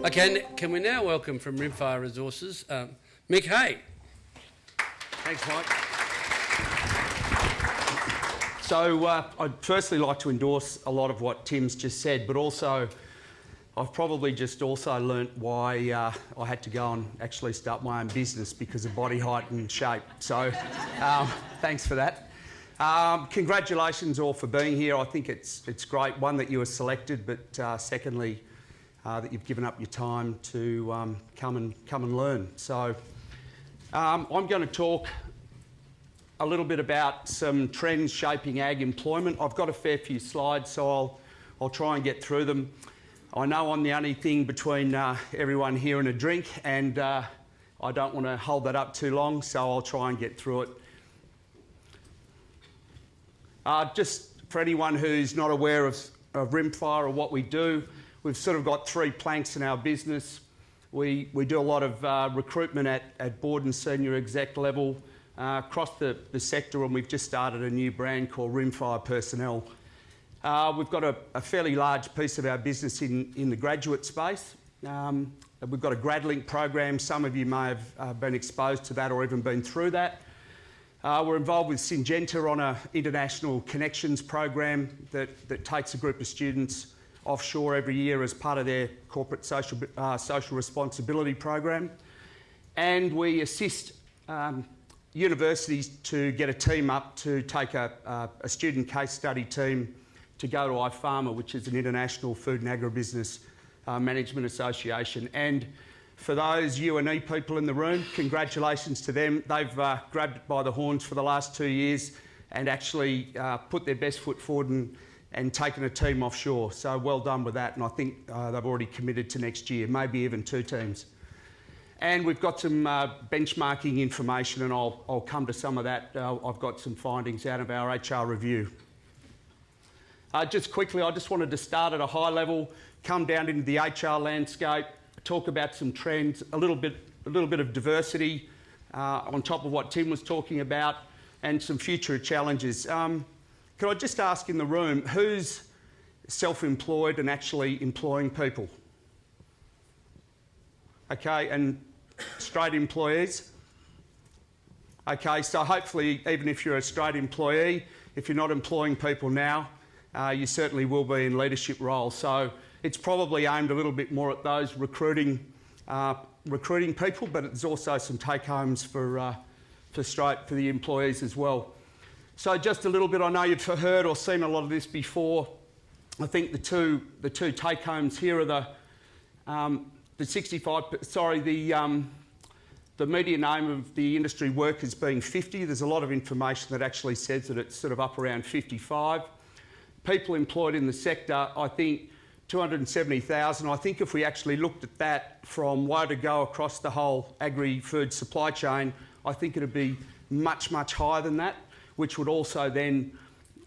Okay, can we now welcome from Rimfire Resources, Mick Hay. Thanks, Mike. So I'd firstly like to endorse a lot of what Tim's just said, but also I've probably just also learnt why I had to go and actually start my own business because of body height and shape. So thanks for that. Congratulations all for being here. I think it's great, one, that you were selected, but secondly, that you've given up your time to come and learn. So I'm going to talk a little bit about some trends shaping ag employment. I've got a fair few slides, so I'll try and get through them. I know I'm the only thing between everyone here and a drink, and I don't want to hold that up too long, so I'll try and get through it. Just for anyone who's not aware of Rimfire or what we do, we've sort of got three planks in our business. We do a lot of recruitment at board and senior exec level across the sector, and we've just started a new brand called Rimfire Personnel. We've got a fairly large piece of our business in the graduate space. We've got a GradLink program. Some of you may have been exposed to that or even been through that. We're involved with Syngenta on an international connections program that takes a group of students offshore every year as part of their corporate social responsibility program. And we assist universities to get a team up to take a student case study team to go to IFARMA, which is an international food and agribusiness management association. And for those U&E people in the room, congratulations to them. They've grabbed it by the horns for the last 2 years and actually put their best foot forward and taken a team offshore. So well done with that. And I think they've already committed to next year, maybe even 2 teams. And we've got some benchmarking information, and I'll come to some of that. I've got some findings out of our HR review. Just quickly, I just wanted to start at a high level, come down into the HR landscape, talk about some trends, a little bit of diversity on top of what Tim was talking about, and some future challenges. Could I just ask in the room, who's self-employed and actually employing people? Okay, and straight employees? Okay, so hopefully, even if you're a straight employee, if you're not employing people now, you certainly will be in leadership roles. So it's probably aimed a little bit more at those recruiting people, but there's also some take-homes for the employees as well. So just a little bit, I know you've heard or seen a lot of this before. I think the two take-homes here are the median aim of the industry workers being 50. There's a lot of information that actually says that it's sort of up around 55. People employed in the sector, I think 270,000. I think if we actually looked at that from where to go across the whole agri-food supply chain, I think it'd be much, much higher than that, which would also then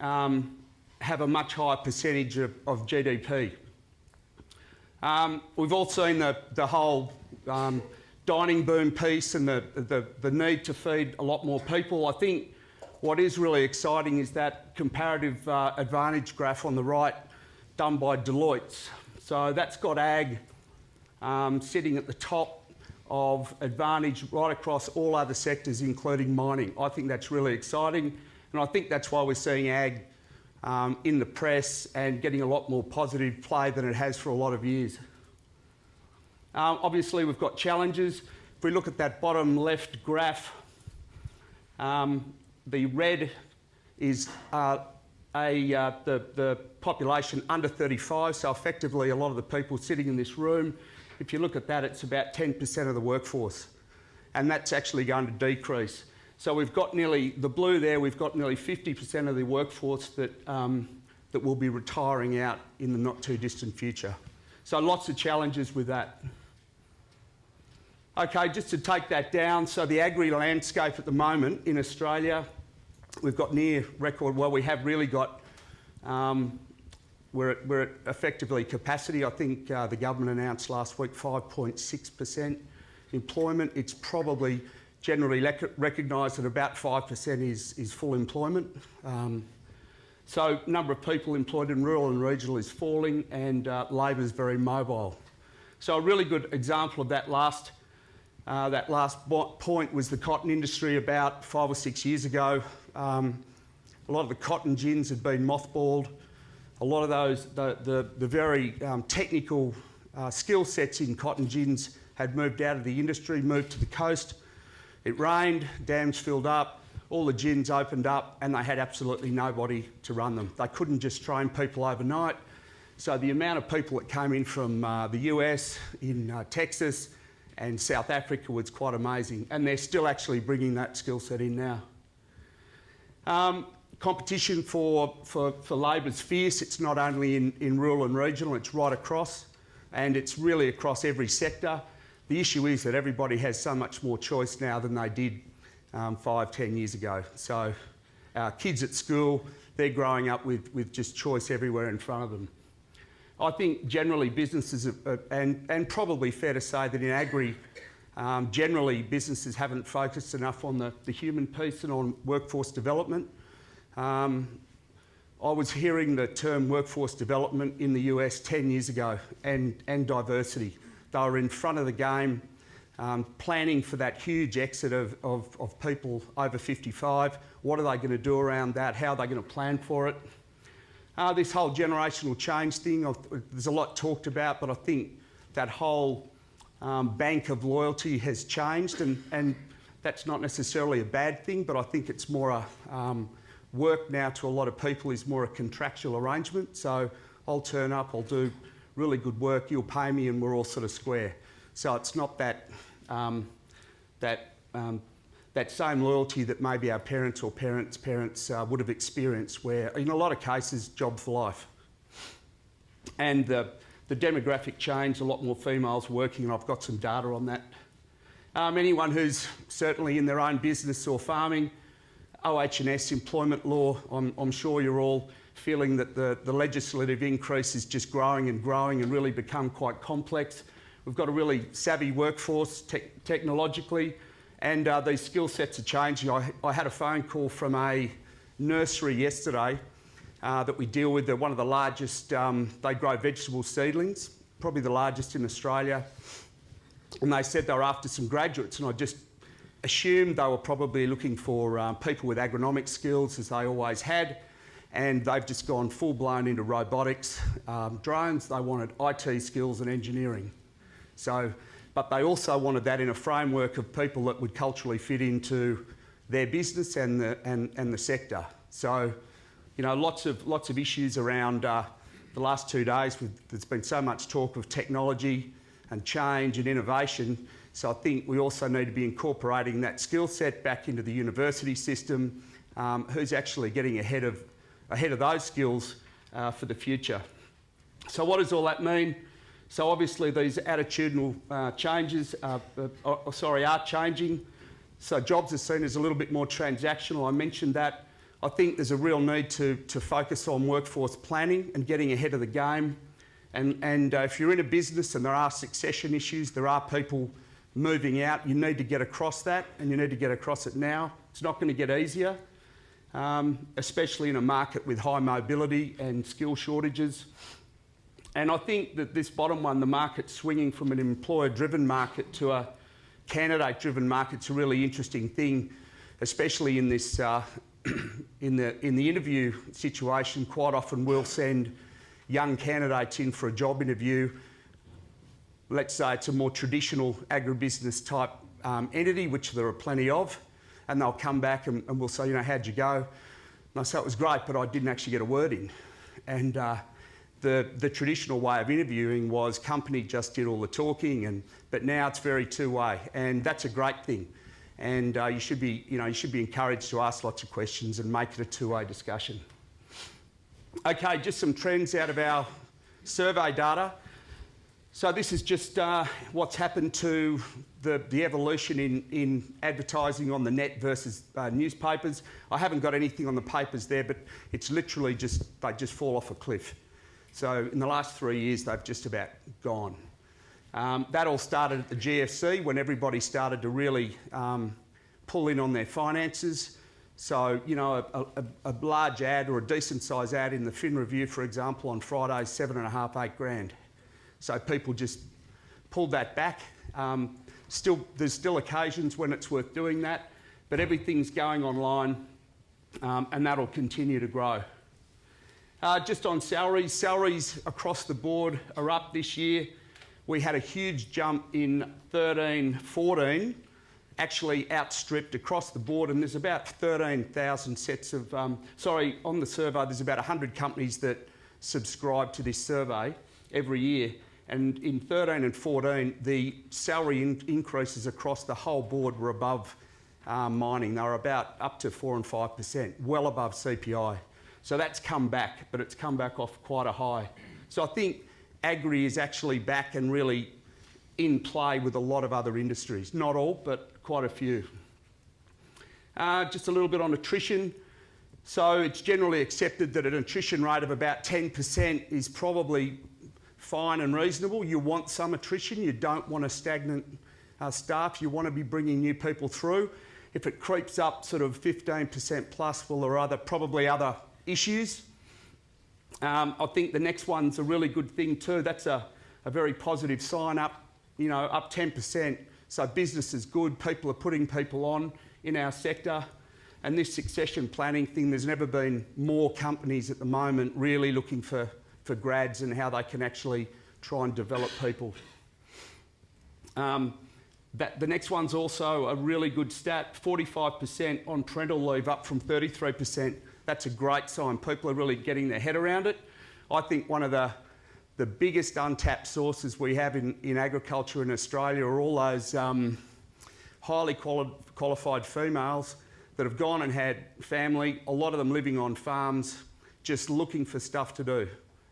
have a much higher percentage of GDP. We've all seen the whole dining boom piece and the need to feed a lot more people. I think what is really exciting is that comparative advantage graph on the right done by Deloitte. So that's got ag sitting at the top of advantage right across all other sectors, including mining. I think that's really exciting, and I think that's why we're seeing ag in the press and getting a lot more positive play than it has for a lot of years. Obviously, we've got challenges. If we look at that bottom left graph, the red is the population under 35, so effectively a lot of the people sitting in this room. If you look at that, it's about 10% of the workforce, and that's actually going to decrease. So we've got nearly, the blue there, we've got nearly 50% of the workforce that will be retiring out in the not too distant future. So lots of challenges with that. Okay, just to take that down, so the agri landscape at the moment in Australia, we've got near record, well, we have really got, we're at effectively capacity. I think the government announced last week 5.6% employment. It's probably generally recognised that about 5% is full employment. So number of people employed in rural and regional is falling, and labour is very mobile. So a really good example of that last point was the cotton industry about 5 or 6 years ago. A lot of the cotton gins had been mothballed. A lot of those, the very technical skill sets in cotton gins had moved out of the industry, moved to the coast. It rained, dams filled up, all the gins opened up, and they had absolutely nobody to run them. They couldn't just train people overnight. So the amount of people that came in from the US, in Texas and South Africa was quite amazing. And they're still actually bringing that skill set in now. Competition for labour is fierce. It's not only in rural and regional, it's right across. And it's really across every sector. The issue is that everybody has so much more choice now than they did 5, 10 years ago. So our kids at school, they're growing up with just choice everywhere in front of them. I think generally businesses, and probably fair to say that in agri, generally businesses haven't focused enough on the human piece and on workforce development. I was hearing the term workforce development in the US 10 years ago, and diversity. They were in front of the game, planning for that huge exit of people over 55. What are they going to do around that? How are they going to plan for it? This whole generational change thing, there's a lot talked about, but I think that whole bank of loyalty has changed, and that's not necessarily a bad thing, but I think it's more work now to a lot of people is more a contractual arrangement. So I'll turn up, I'll do really good work, you'll pay me, and we're all sort of square. So it's not that that same loyalty that maybe our parents or parents' parents would have experienced, where in a lot of cases, job for life. And the demographic change, a lot more females working, and I've got some data on that. Anyone who's certainly in their own business or farming, OH&S employment law, I'm sure you're all feeling that the legislative increase is just growing and growing and really become quite complex. We've got a really savvy workforce technologically, and these skill sets are changing. I had a phone call from a nursery yesterday that we deal with. They're one of the largest, they grow vegetable seedlings, probably the largest in Australia. And they said they were after some graduates, and I just assumed they were probably looking for people with agronomic skills, as they always had. And they've just gone full-blown into robotics, drones. They wanted IT skills and engineering. So, but they also wanted that in a framework of people that would culturally fit into their business and the sector. So, you know, lots of issues around the last 2 days. There's been so much talk of technology and change and innovation. So I think we also need to be incorporating that skill set back into the university system. Who's actually getting ahead of those skills for the future. So what does all that mean? So obviously these attitudinal changes are changing. So jobs are seen as a little bit more transactional. I mentioned that. I think there's a real need to focus on workforce planning and getting ahead of the game. And if you're in a business and there are succession issues, there are people moving out, you need to get across that, and you need to get across it now. It's not going to get easier. Especially in a market with high mobility and skill shortages. And I think that this bottom one, the market swinging from an employer-driven market to a candidate-driven market, is a really interesting thing, especially in this in the interview situation. Quite often we'll send young candidates in for a job interview. Let's say it's a more traditional agribusiness type entity, which there are plenty of. And they'll come back and we'll say, you know, how'd you go? And I say, it was great, but I didn't actually get a word in. And the traditional way of interviewing was company just did all the talking, but now it's very two-way, and that's a great thing. And you should be encouraged to ask lots of questions and make it a two-way discussion. Okay, just some trends out of our survey data. So this is just what's happened to the evolution in advertising on the net versus newspapers. I haven't got anything on the papers there, but it's literally they just fall off a cliff. So in the last 3 years, they've just about gone. That all started at the GFC when everybody started to really pull in on their finances. So, you know, a large ad or a decent size ad in the Fin Review, for example, on Friday, 7.5, 8 grand. So people just pulled that back. There's still occasions when it's worth doing that, but everything's going online, and that'll continue to grow. Just on salaries across the board are up this year. We had a huge jump in 13-14, actually outstripped across the board, and there's about 13,000 sets of, on the survey there's about 100 companies that subscribe to this survey every year, and in 13 and 14 the salary increases across the whole board were above mining. They were about up to 4 and 5%, well above CPI. So that's come back, but it's come back off quite a high. So I think agri is actually back and really in play with a lot of other industries. Not all, but quite a few. Just a little bit on attrition. So it's generally accepted that an attrition rate of about 10% is probably fine and reasonable. You want some attrition. You don't want a stagnant staff. You want to be bringing new people through. If it creeps up sort of 15% plus, well, there are probably other issues. I think the next one's a really good thing too. That's a very positive sign, up 10%. So business is good. People are putting people on in our sector. And this succession planning thing, there's never been more companies at the moment really looking for grads and how they can actually try and develop people. The next one's also a really good stat, 45% on parental leave, up from 33%. That's a great sign. People are really getting their head around it. I think one of the biggest untapped sources we have in agriculture in Australia are all those highly qualified females that have gone and had family, a lot of them living on farms, just looking for stuff to do,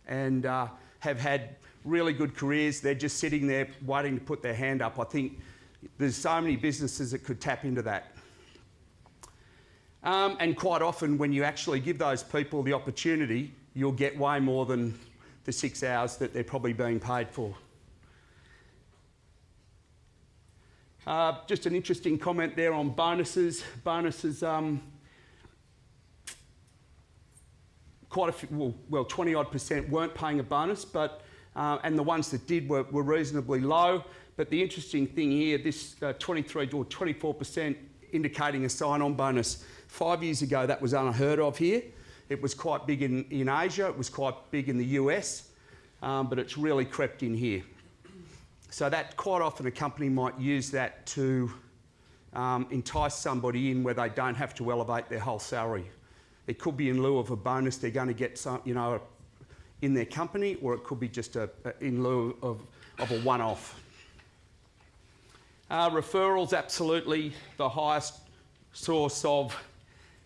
and have had really good careers. They're just sitting there waiting to put their hand up. I think there's so many businesses that could tap into that. And quite often when you actually give those people the opportunity, you'll get way more than the 6 hours that they're probably being paid for. Just an interesting comment there on bonuses. Bonuses, quite a few, well 20 odd % weren't paying a bonus, but and the ones that did were reasonably low. But the interesting thing here, this 23 or 24% indicating a sign-on bonus. 5 years ago, that was unheard of here. It was quite big in Asia, it was quite big in the US, but it's really crept in here. So that quite often a company might use that to entice somebody in where they don't have to elevate their whole salary. It could be in lieu of a bonus they're going to get some, in their company, or it could be just in lieu of a one-off. Referrals, absolutely the highest source of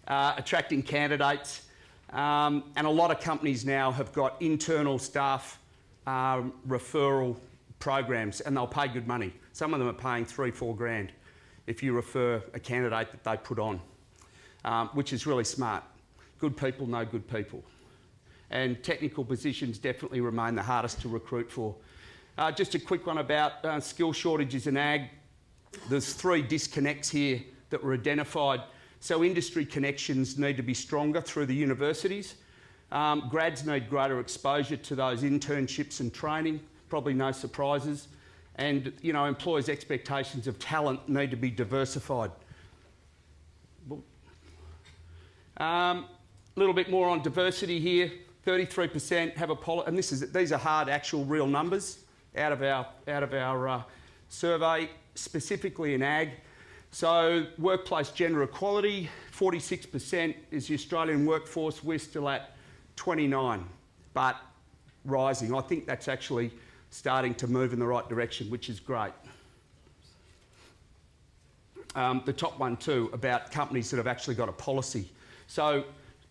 attracting candidates. And a lot of companies now have got internal staff referral programs, and they'll pay good money. Some of them are paying $3-4 grand if you refer a candidate that they put on, which is really smart. Good people know good people. And technical positions definitely remain the hardest to recruit for. Just a quick one about skill shortages in ag. There's 3 disconnects here that were identified. So industry connections need to be stronger through the universities. Grads need greater exposure to those internships and training, probably no surprises. And employers' expectations of talent need to be diversified. A little bit more on diversity here. 33% have a policy, and these are hard, actual, real numbers out of our survey, specifically in ag. So workplace gender equality, 46% is the Australian workforce. We're still at 29, but rising. I think that's actually starting to move in the right direction, which is great. The top one too, about companies that have actually got a policy. So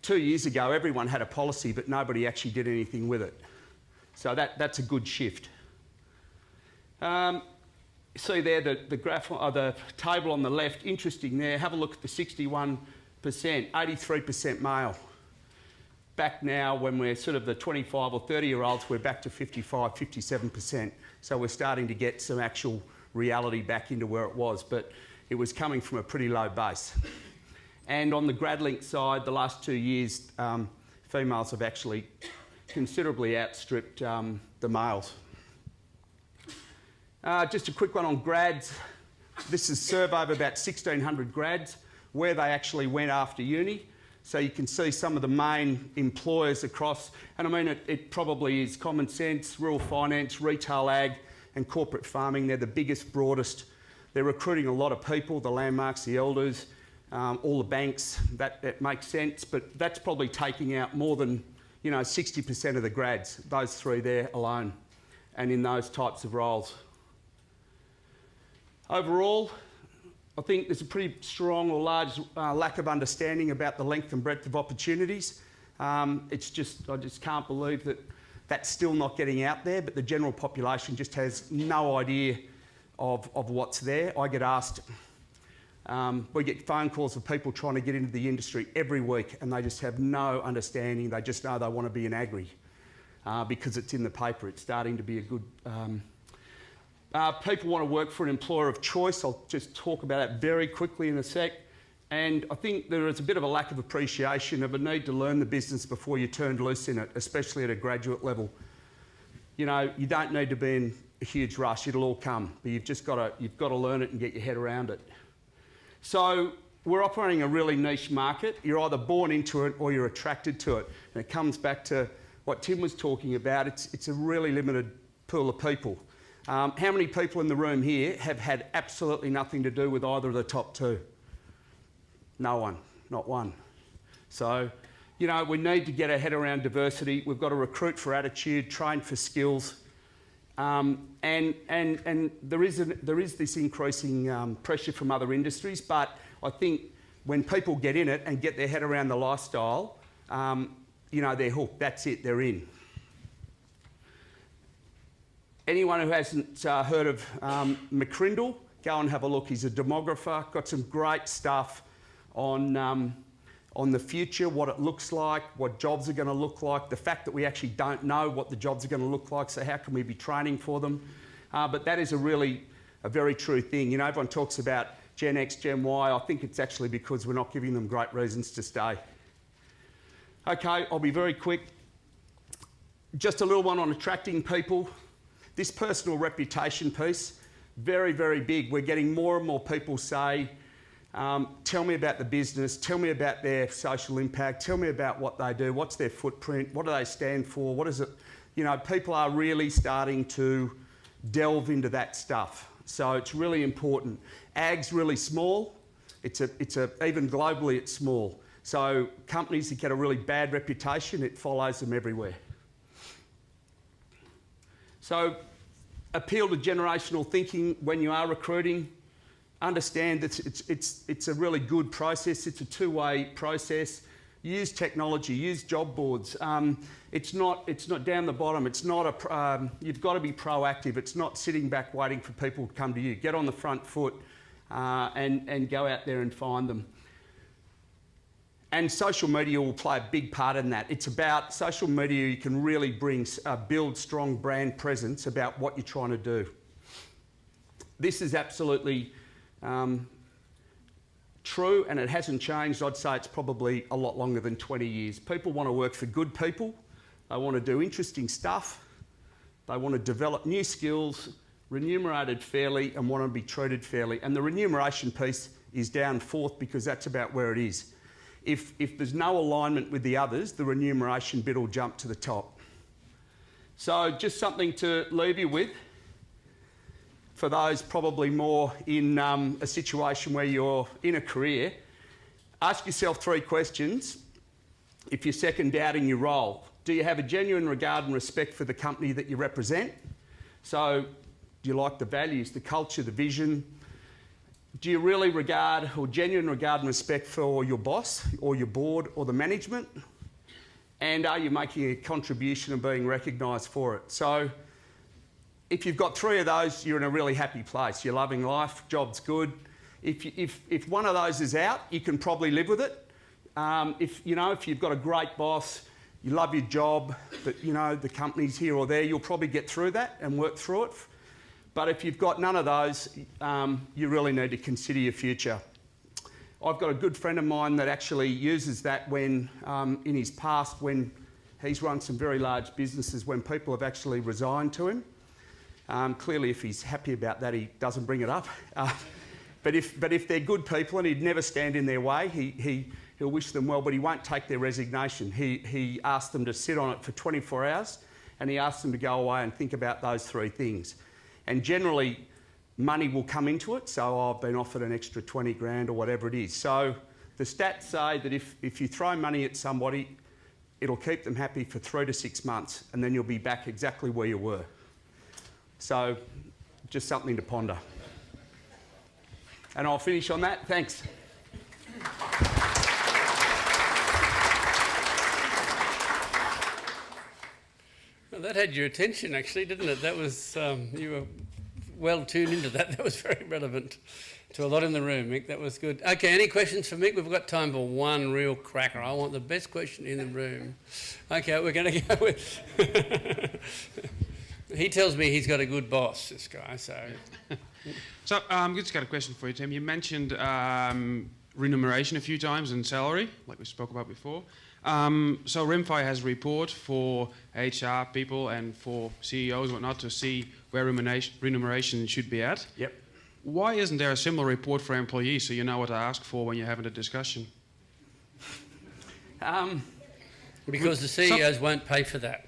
2 years ago, everyone had a policy, but nobody actually did anything with it. So that's a good shift. See there the graph, or the table on the left, interesting there. Have a look at the 61%, 83% male. Back now, when we're sort of the 25 or 30-year-olds, we're back to 55, 57%. So we're starting to get some actual reality back into where it was, but it was coming from a pretty low base. And on the GradLink side, the last 2 years, females have actually considerably outstripped the males. Just a quick one on grads. This is a survey of about 1,600 grads, where they actually went after uni. So you can see some of the main employers across, and I mean it probably is common sense, rural finance, retail ag and corporate farming. They're the biggest, broadest. They're recruiting a lot of people, the landmarks, the elders, all the banks. That makes sense, but that's probably taking out more than 60% of the grads, those three there alone, and in those types of roles. Overall, I think there's a pretty strong or large lack of understanding about the length and breadth of opportunities. I just can't believe that that's still not getting out there, but the general population just has no idea of what's there. I get asked, we get phone calls of people trying to get into the industry every week, and they just have no understanding. They just know they want to be in agri because it's in the paper. It's starting to be a good... people want to work for an employer of choice. I'll just talk about that very quickly in a sec. And I think there is a bit of a lack of appreciation of a need to learn the business before you turn loose in it, especially at a graduate level. You don't need to be in a huge rush. It'll all come, but you've got to learn it and get your head around it. So we're operating a really niche market. You're either born into it or you're attracted to it. And it comes back to what Tim was talking about. It's a really limited pool of people. How many people in the room here have had absolutely nothing to do with either of the top two? No one, not one. So, we need to get our head around diversity. We've got to recruit for attitude, train for skills, and there is this increasing pressure from other industries. But I think when people get in it and get their head around the lifestyle, they're hooked. That's it. They're in. Anyone who hasn't heard of McCrindle, go and have a look. He's a demographer, got some great stuff on the future, what it looks like, what jobs are going to look like, the fact that we actually don't know what the jobs are going to look like, so how can we be training for them? But that is a very true thing. Everyone talks about Gen X, Gen Y. I think it's actually because we're not giving them great reasons to stay. Okay, I'll be very quick. Just a little one on attracting people. This personal reputation piece, very, very big. We're getting more and more people say, tell me about the business, tell me about their social impact, tell me about what they do, what's their footprint, what do they stand for, what is it? People are really starting to delve into that stuff. So it's really important. Ag's really small. Even globally, it's small. So companies that get a really bad reputation, it follows them everywhere. So appeal to generational thinking when you are recruiting. Understand that it's a really good process. It's a two-way process. Use technology, use job boards. It's not down the bottom. It's not you've got to be proactive. It's not sitting back waiting for people to come to you. Get on the front foot and go out there and find them. And social media will play a big part in that. It's about social media. You can really build strong brand presence about what you're trying to do. This is absolutely true, and it hasn't changed. I'd say it's probably a lot longer than 20 years. People want to work for good people. They want to do interesting stuff. They want to develop new skills, remunerated fairly, and want to be treated fairly. And the remuneration piece is down fourth because that's about where it is. If there's no alignment with the others, the remuneration bit will jump to the top. So just something to leave you with. For those probably more in a situation where you're in a career, ask yourself 3 questions. If you're second doubting your role, do you have a genuine regard and respect for the company that you represent? So do you like the values, the culture, the vision? Do you really regard or genuine regard and respect for your boss or your board or the management? And are you making a contribution and being recognised for it? So if you've got 3 of those, you're in a really happy place. You're loving life, job's good. If one of those is out, you can probably live with it. If you've got a great boss, you love your job, but the company's here or there, you'll probably get through that and work through it. But if you've got none of those, you really need to consider your future. I've got a good friend of mine that actually uses that when, in his past, when he's run some very large businesses, when people have actually resigned to him. Clearly, if he's happy about that, he doesn't bring it up. But if they're good people, and he'd never stand in their way, he'll wish them well, but he won't take their resignation. He asked them to sit on it for 24 hours, and he asked them to go away and think about those 3 things. And generally, money will come into it, so I've been offered an extra 20 grand or whatever it is. So the stats say that if you throw money at somebody, it'll keep them happy for 3 to 6 months, and then you'll be back exactly where you were. So just something to ponder. And I'll finish on that. Thanks. Well, that had your attention, actually, didn't it? That was, you were well tuned into that. That was very relevant to a lot in the room, Mick. That was good. Okay, any questions for Mick? We've got time for one real cracker. I want the best question in the room. Okay, we're going to go with... He tells me he's got a good boss, this guy, so... So, I've just got a question for you, Tim. You mentioned remuneration a few times and salary, like we spoke about before. So Rimfire has a report for HR people and for CEOs and whatnot to see where remuneration should be at. Yep. Why isn't there a similar report for employees so you know what to ask for when you're having a discussion? Because the CEOs won't pay for that.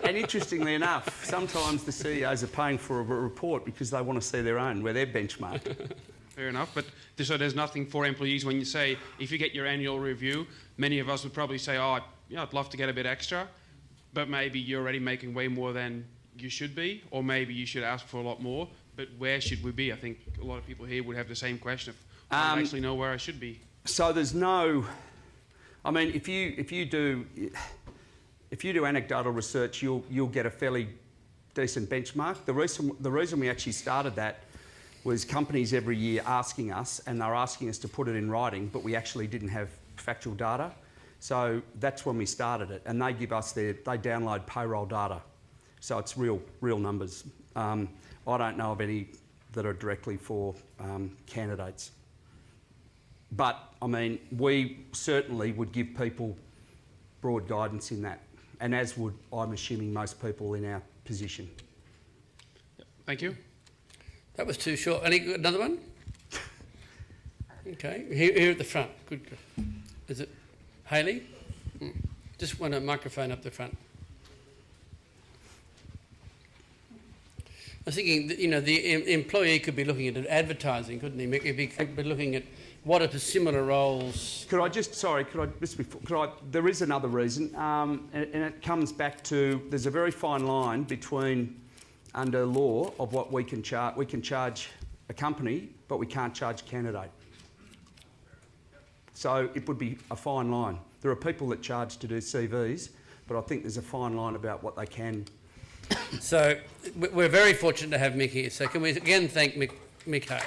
And interestingly enough, sometimes the CEOs are paying for a report because they want to see their own, where they're benchmarked. Fair enough, but so there's nothing for employees when you say, if you get your annual review, many of us would probably say, oh, yeah, I'd love to get a bit extra, but maybe you're already making way more than you should be, or maybe you should ask for a lot more, but where should we be? I think a lot of people here would have the same question of, I don't actually know where I should be. So there's no... I mean, if you do anecdotal research, you'll get a fairly decent benchmark. The reason we actually started that was companies every year asking us, and they're asking us to put it in writing, but we actually didn't have factual data. So that's when we started it, and they give us they download payroll data. So it's real numbers. I don't know of any that are directly for candidates. But, I mean, we certainly would give people broad guidance in that, and as would, I'm assuming, most people in our position. Thank you. That was too short. Another one? Okay, here at the front. Good. Is it Hayley? Just want a microphone up the front. I was thinking that, the employee could be looking at advertising, couldn't he? He could be looking at what are the similar roles. There is another reason, and it comes back to, there's a very fine line between, under law, of what we can charge. We can charge a company, but we can't charge a candidate. So it would be a fine line. There are people that charge to do CVs, but I think there's a fine line about what they can. So we're very fortunate to have Mick here. So can we again thank Mick Hay.